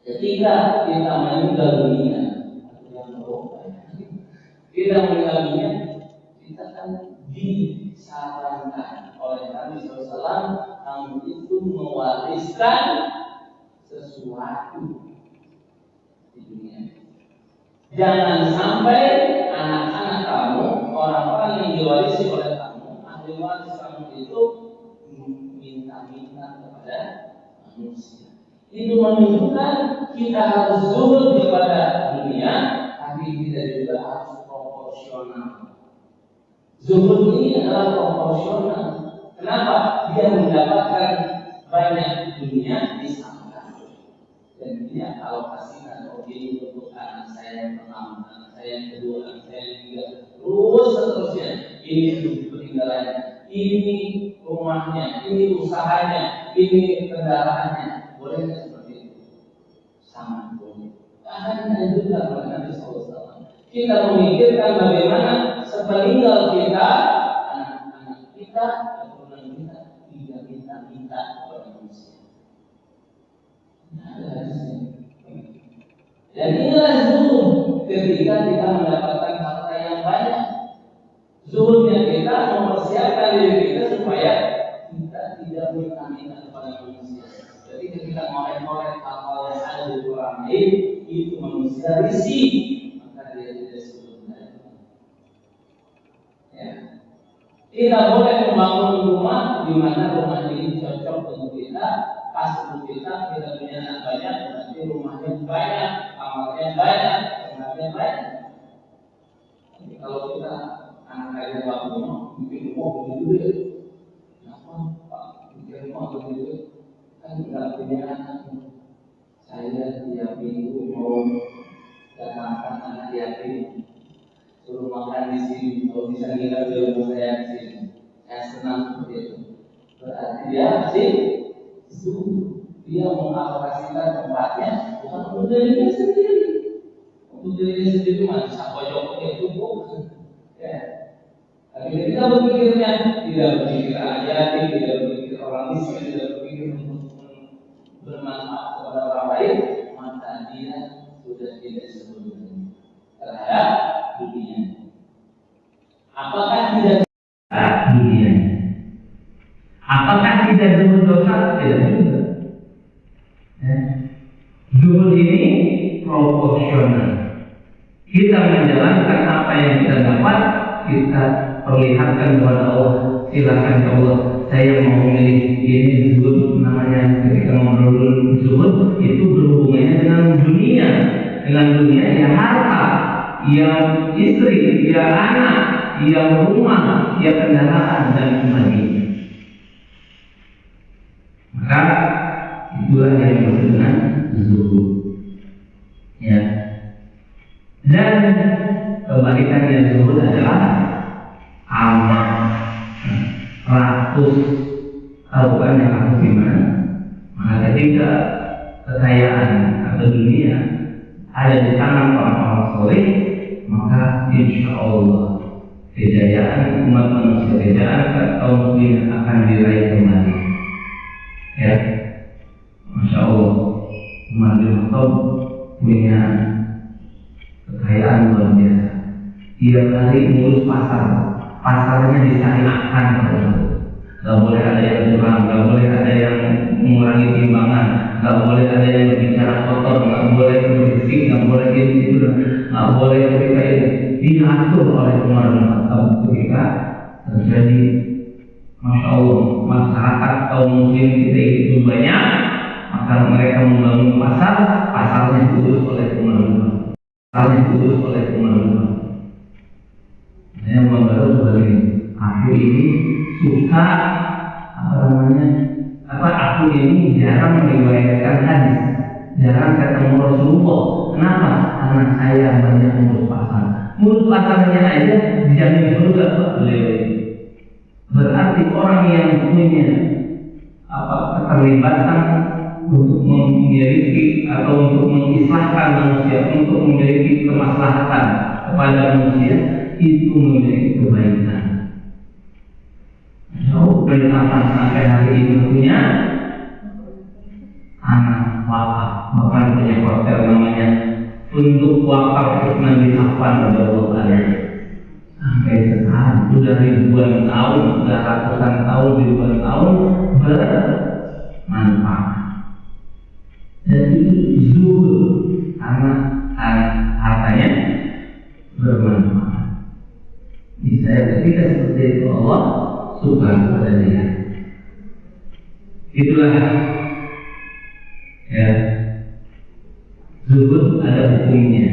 Ketika kita meninggal dunia, kita kan disarankan oleh Nabi SAW, kamu itu mewariskan sesuatu di dunia. Jangan sampai anak-anak kamu, orang-orang yang diwarisi oleh kamu, ahli waris kamu itu minta-minta kepada manusia. Itu menunjukkan kita harus zuhud kepada dunia, tapi kita juga harus proporsional. Zuhud ini adalah proporsional. Kenapa? Dia mendapatkan banyak dunia di sana dan dia alokasikan ini untuk anak saya yang pertama, anak saya yang kedua, anak saya yang ketiga, terus seterusnya. Ini peninggalannya, ini rumahnya, ini usahanya, ini kendaraannya. Boleh nggak seperti itu? Sangat boleh. Akan dianjurkan oleh Nabi SAW. Kita memikirkan bagaimana sepeninggal kita, anak-anak kita, keturunan kita tidak minta-minta kepada manusia. Ada hadisnya. Dan inilah zuhud ketika kita mendapatkan harta yang banyak. Zuhudnya kita mempersiapkan diri kita supaya kita tidak minta-minta kepada manusia. Jadi ketika ngorek-ngorek hal-hal yang ada di orang lain, itu manusia risih, maka dia tidak sebenarnya. Ya. Tidak boleh membangun rumah di mana rumah ini cocok untuk kita, pas untuk kita punya anak banyak, berarti rumahnya banyak, kamarnya banyak, kamarnya banyak. Jadi kalau kita anak kaya waktu bikin rumah begitu, kenapa Pak bikin rumah begitu? Kan tidak punya anak. Saya tiap minggu mau datangkan anak yatim, suruh makan di sini, kalau bisa nginep di rumah saya di sini. Saya senang seperti itu. Berarti dia masih dia mengalokasikan tempatnya bukan untuk dirinya sendiri. Untuk dirinya sendiri masa pojoknya itu bukan. Ya. Tapi ketika berpikirnya tidak berpikir aja, tidak berpikir orang miskin, tidak berpikir untuk bermanfaat kepada orang lain, maka dia sudah tidak sebenarnya terhadap dunia. Apakah tidak dunia? Apakah tidak zuhud dosa? Tidak juga. Zuhud ini proporsional. Kita menjalankan apa yang kita dapat, kita perlihatkan kepada Allah. Silakan ya Allah, saya mau memilih ini zuhud namanya. Ketika ngobrol zuhud itu berhubungannya dengan dunia ya harta, ya istri, ya anak, ya rumah, ya kendaraan dan sebagainya. Maka itulah yang disebut dengan zuhud. Ya. Dan kebalikannya zuhud adalah amal. Rakus. Tahu kan yang rakus gimana? Maka ketika kekayaan atau dunia ada di tangan orang-orang soleh, maka insya Allah kejayaan umat manusia, kejayaan kaum muslimin akan diraih kembali. Ya, masya Allah, Umar bin Khattab punya kekayaan luar biasa. Tiap hari ngurus pasar pasarnya disyariatkan. Nggak boleh ada yang curang, nggak boleh ada yang mengurangi timbangan, nggak boleh ada yang berbicara kotor, nggak boleh berisik, nggak boleh gitu, nggak boleh ketika itu diatur oleh Umar bin Khattab ketika terjadi, masya Allah, masyarakat kaum muslim kita itu banyak, maka mereka membangun pasar, pasarnya diurus oleh Umar bin Khattab, pasarnya diurus oleh Umar bin Khattab. Saya membaru sebagai aku ini suka aku ini jarang meriwayatkan hadis, jarang ketemu Rasulullah. Kenapa? Karena saya banyak ngurus pasar. Ngurus pasarnya aja dijamin surga beliau. Berarti orang yang punya keterlibatan untuk memiliki atau untuk mengislahkan manusia, untuk memiliki kemaslahatan kepada manusia, itu memiliki kebaikan. Beritapan sampai hari ini punya anak wakaf, bahkan punya hotel namanya untuk wakaf Nabi Affan radhiyallahu anhu. Sampai sekarang sudah ribuan tahun, sudah ratusan tahun, ribuan tahun bermanfaat. Jadi zuhud karena hartanya bermanfaat. Bisa ketika seperti itu Allah suka kepada dia. Itulah ya, zuhud ada hukumnya.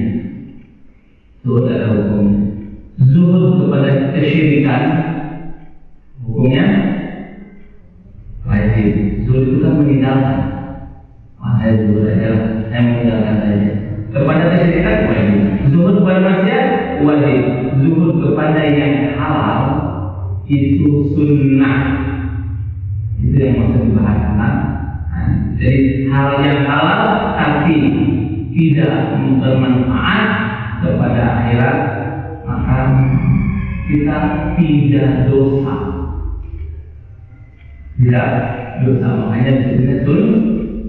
Zuhud ada hukumnya. Zuhud kepada kesyirikan hukumnya wajib. Zuhud itu kan meninggalkan. Saya zuhud aja, saya meninggalkan saja. Kepada kesyirikan wajib. Zuhud kepada maksiat wajib. Zuhud kepada yang halal itu sunnah. Itu yang maksud dibahasakan. Jadi hal yang halal tapi tidak bermanfaat kepada akhirat, maka kita tidak dosa. Tidak dosa. Makanya disebutnya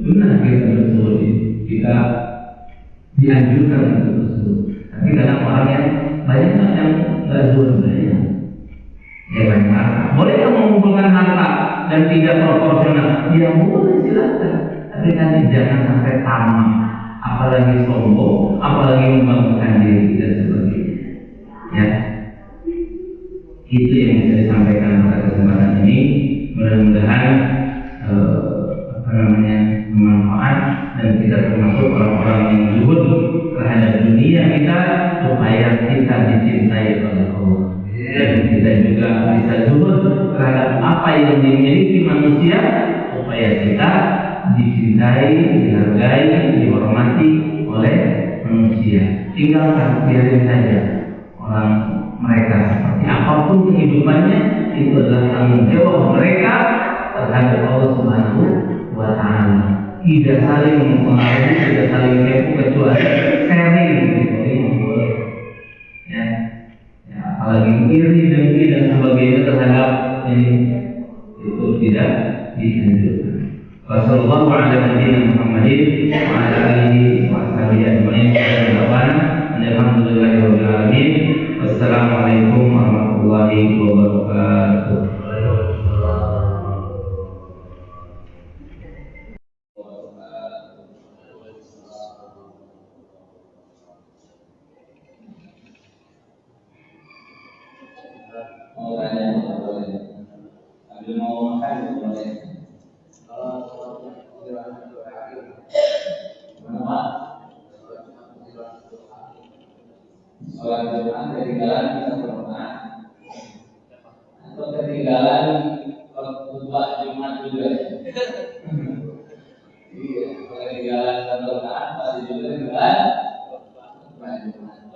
sunnah kita betul. Kita dianjurkan untuk betul. Tapi kadang orang yang banyak yang nggak zuhud banyak. Ya banyak harta. Boleh yang mengumpulkan harta dan tidak proporsional? Ya boleh, silakan. Tapi nanti jangan sampai tamak, apalagi sombong, apalagi membanggakan diri dan sebagainya. Ya, itu yang bisa disampaikan pada kesempatan ini. Mudah-mudahan bermanfaat dan kita termasuk orang-orang yang zuhud terhadap dunia kita supaya kita dicintai oleh Allah. Dan kita juga bisa zuhud terhadap apa yang dimiliki manusia supaya kita dicintai, dihargai, dihormati oleh manusia. Tinggalkan, biarin saja orang mereka seperti apapun kehidupannya, itu adalah tanggung jawab mereka terhadap Allah Subhanahu wa Ta'ala. Tidak saling mempengaruhi, tidak saling menyebut, kecuali sharing gitu. Ya. Apalagi iri, dengki dan sebagainya terhadap ini, itu tidak dianjurkan. Wassallallahu ala nabiyyina Muhammadin wa ala alihi wa sahbihi ajma'in. Alhamdulillahirabbil alamin. Wassalamualaikum warahmatullahi wabarakatuh. Mau tanya boleh, sambil mau makan boleh. Kenapa? Sholat Jumat ketinggalan bisa berdoa, atau ketinggalan khutbah Jumat juga. Iya, ketinggalan berdoa pasti juga ketinggalan khutbah Jumat.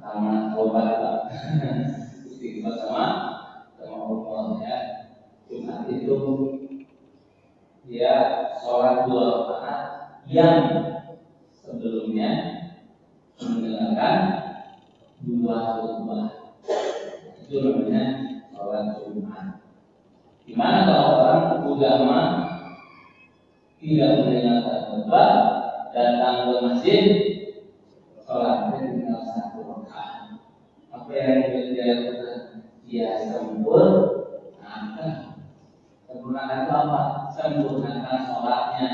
Sama obat istighfar sama Allah ya. Jumat itu dia sholat 2 rakaat yang sebelumnya mendengarkan 2 khutbah. Itu namanya sholat Jumat. Dimana kalau orang ulama tidak mendengarkan khutbah, datang ke masjid, sholatnya tinggal 1 rakaat. Apa yang dia lakukan? Dia sempurnakan. Sempurnakan itu apa? Sempurnakan sholatnya.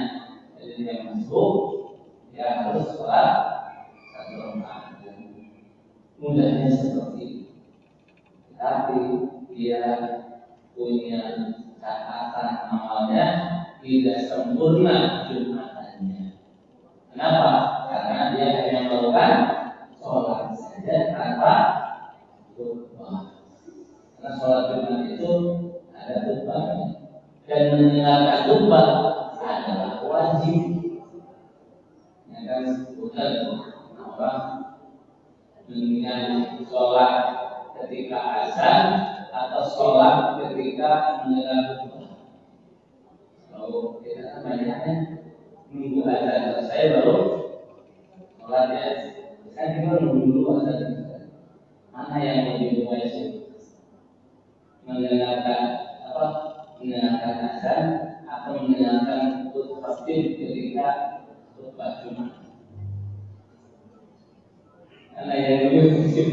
Jadi dia masuk, dia harus sholat 1 rakaat. Mudahnya seperti itu. Tapi dia punya catatan amalnya tidak sempurna Jumatannya. Kenapa? Karena dia hanya melakukan sholat saja tanpa khutbah. Karena sholat Jumat itu ada khutbahnya, dan mendengarkan khutbah adalah wajib. Ya kan, bukan orang dengan sholat ketika azan atau sholat ketika mendengar khutbah. Kalau kita banyaknya nunggu azan selesai baru sholat ya. Kan kita nunggu dulu azan. Mana yang lebih wajib? Mendengarkan apa? Mendengarkan azan atau mendengarkan khutbah ketika khutbah Jumat? Karena yang lebih wajib.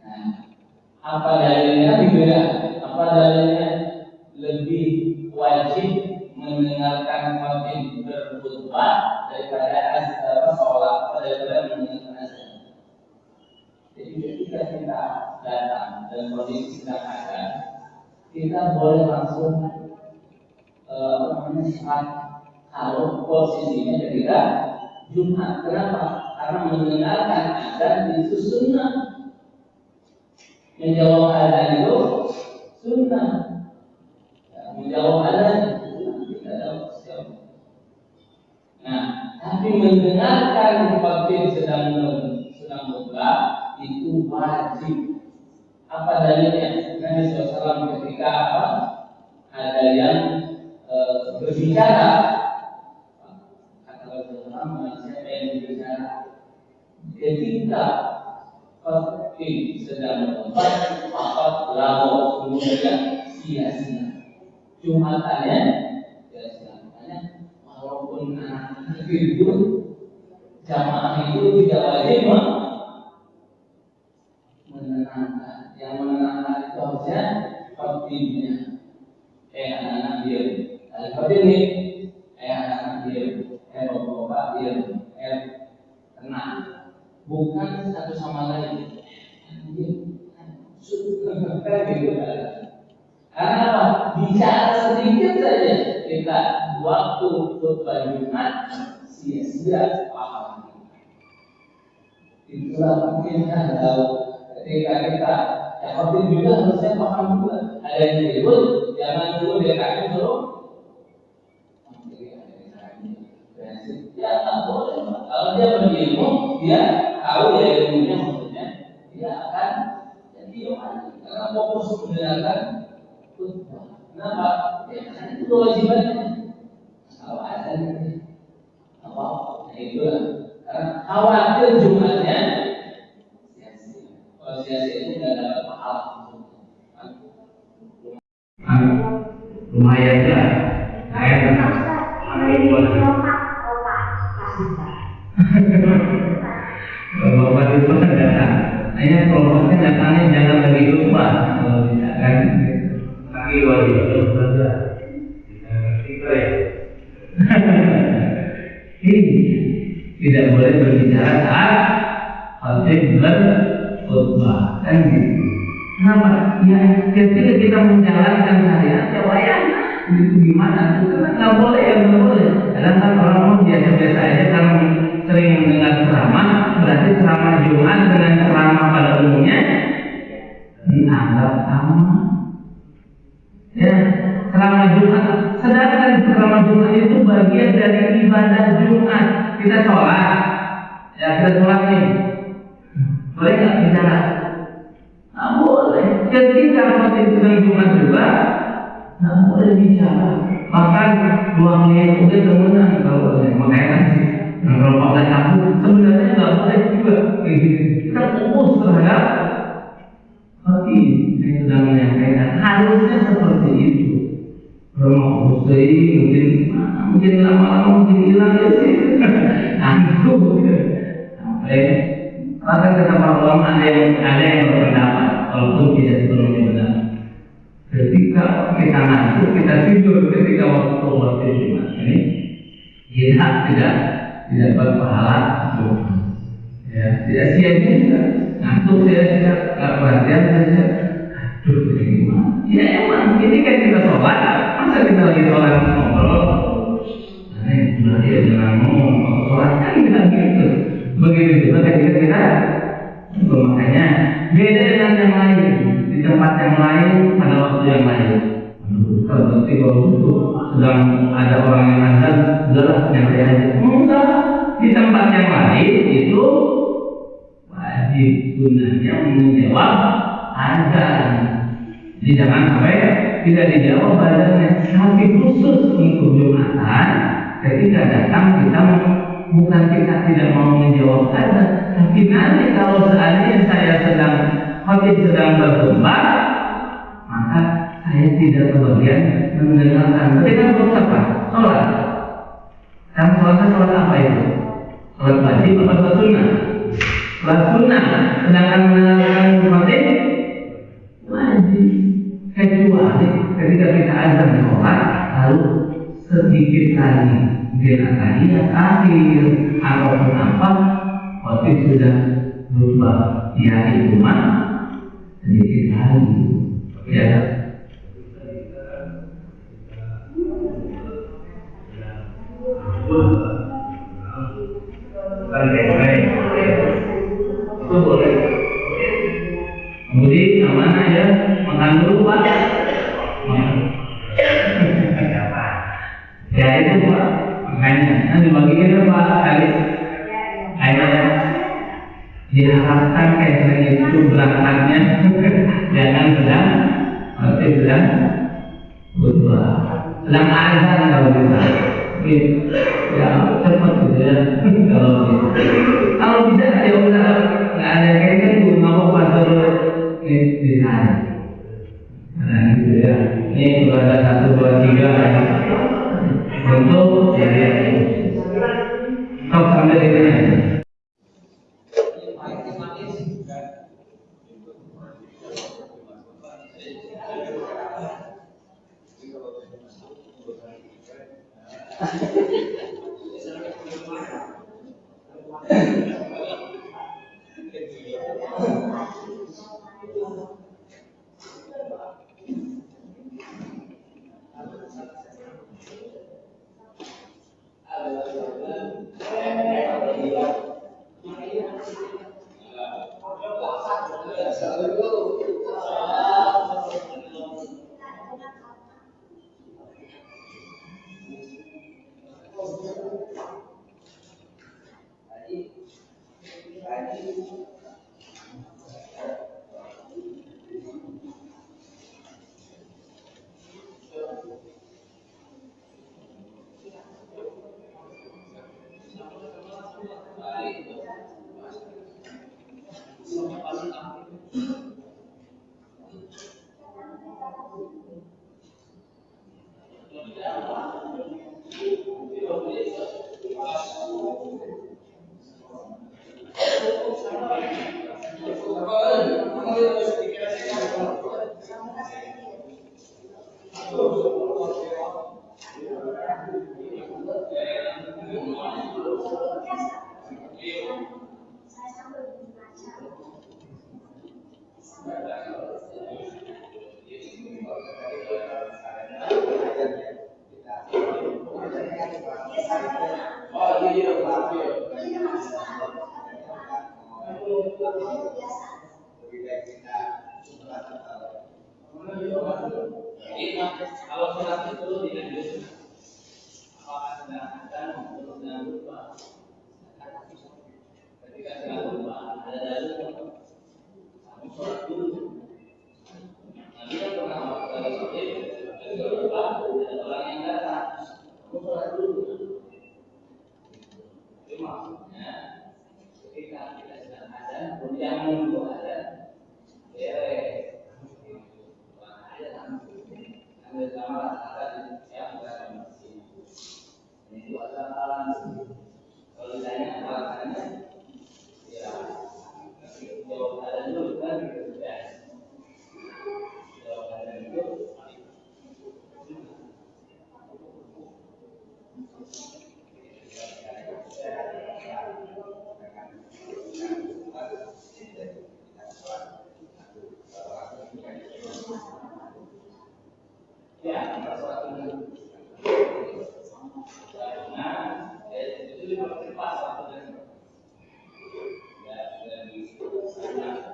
Nah, apa dalilnya? Apa dalilnya lebih wajib mendengarkan khotib berkhutbah daripada sholat, daripada mendengarkan azan? Jadi ketika kita datang dan kondisi sedang azan, kita boleh langsung sholat kalau posisinya ketika Jumat. Kenapa? Karena mendengarkan azan itu sunnah. Menjawab azan itu sunnah. Menjawab azan kita dapat siapa. Nah, tapi mendengarkan khotib sedang khutbah itu wajib. Apa dalilnya? Nabi SAW ketika apa? Ada yang berbicara, kata Rasulullah, siapa yang berbicara? Ketika khotib sedang khutbah, maka lalu kemudian sia-sia. Jumatannya sia-sia. Makanya walaupun anak tidur, jamaah itu tidak wajib menenangkan. Yang menenangkan itu harusnya khotibnya. Anak-anak diam. Khotib ini, anak-anak diam. Bapak diam. Tenang. Bukan satu sama lain. Karena apa? Bicara sedikit saja kita waktu khutbah Jumat sia-sia paham. Itulah kita tahu ketika kita khotib juga harusnya paham juga. Ada yang ribut, jangan dulu dia kaki dulu. Ya tak boleh. Kalau dia berilmu, dia tahu ya ilmunya maksudnya, dia akan jadi orang karena fokus mendengarkan khutbah. Kenapa? Ya karena itu kewajibannya. Kalau ada apa? Nah itulah. Karena khawatir Jumatnya sia-sia. Kalau sia-sia itu tidak dapat pahala. Lumayan lah. Saya tenang. Bapak itu kan datang. Hanya kelompoknya datangnya jangan lagi lupa. Kalau bisa kan kaki wajib itu saja. Kita ya. Tidak boleh berbicara saat khotib berkhutbah kan gitu. Kenapa? Ya ketika kita menjalankan syariat ya wayang. Gimana? Itu kan nggak boleh ya nggak boleh. Kadang kan orang mau biasa-biasa aja kalau sering mendengar ceramah, berarti ceramah Jumat dengan ceramah pada umumnya dianggap sama. Ya, ceramah Jumat, sedangkan ceramah Jumat itu bagian dari ibadah Jumat. Kita sholat, ya kita sholat nih, boleh nggak bicara? Nggak boleh. Ketika khotib sedang Jumat juga, nggak boleh bicara. Bahkan 2 menit udah temenan kalau boleh. Makanya kan kalau pakai aku sebenarnya nggak boleh juga. Kita fokus terhadap khotib yang sedang menyampaikan. Harusnya seperti itu. Kalau mau mungkin lama-lama mungkin hilang ya sih. Nah itu Maka kata para ulama ada yang berpendapat walaupun tidak sepenuhnya benar. Ketika kita ngantuk, kita tidur ketika waktu Jumat ini, kita tidak berpahala, ya, tidak sia-sia, ngantuk sia-sia, nggak perhatian saja. Aduh, ini gimana? Ya emang, ini kan kita sholat, masa kita lagi sholat ngobrol? Nah, sudah dia jangan ngomong, sholat kan kita gitu. Begitu juga ketika kita, makanya beda dengan yang lain. Di tempat yang lain pada waktu yang lain. Seperti kalau itu sedang ada orang yang azan, jelas yang saya enggak. Di tempat yang lain itu wajib gunanya menjawab azan. Jadi jangan sampai tidak dijawab azannya. Tapi khusus untuk Jumatan, ketika datang kita bukan kita tidak mau menjawab azan, tapi nanti kalau seandainya saya sedang berkhutbah, maka saya tidak kebagian mendengarkan. Ketika berkhutbah, sholat. Dan sholat apa itu? Sholat wajib atau sholat sunnah? Sholat sunnah. Sedangkan mendengarkan wajib, kecuali ketika kita azan sholat, lalu sedikit lagi bila tahiyat akhir ataupun apa, wajib sudah berubah. Ya itu mah sedikit lagi, ya. Itu boleh. Kemudian yang mana ya, makan dulu Pak. Ya itu Pak, makanya nanti bagian Pak kali ayah diharapkan kayaknya itu berangkatnya jangan sedang berdoa, sedang azan kalau bisa, ya cepat gitu ya kalau bisa ya udah nggak ada kayaknya tuh mau pasal di sana, nah gitu ya. Ini sudah ada 1, 2, 3 untuk jadi top sampai di sini. Kalau sholat itu dilanjutkan, apakah sedang untuk sedang lupa? Ketika sedang lupa, ada dalil kamu sholat dulu. Nabi kan pernah kalau sholat lupa, ada orang yang datang, kamu sholat dulu. Itu maksudnya ketika kita sedang azan, kemudian menunggu azan, beres. Ada sama ada yang berada di masjid. Ini dua alasan. Kalau ditanya alasannya, ada dulu kan gitu ya. Kalau ada itu ya, masalah itu. Nah, itu dipercepat waktunya. Ya, dari sana.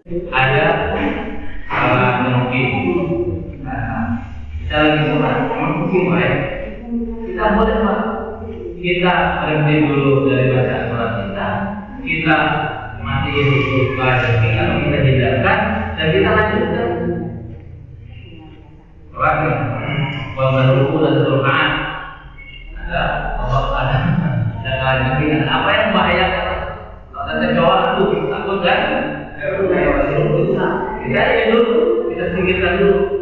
Ada salah mungkin. Kita lagi sholat, mungkin baik. Kita boleh pak. Kita berhenti dulu dari bacaan sholat kita matiin buka dan kalau kita hindarkan dan kita lanjutkan. Sholatnya, berruku dan turkaan. Ada apa yang bahaya? Kalau kita sholat takut kan? Kita ini dulu, kita singkirkan dulu.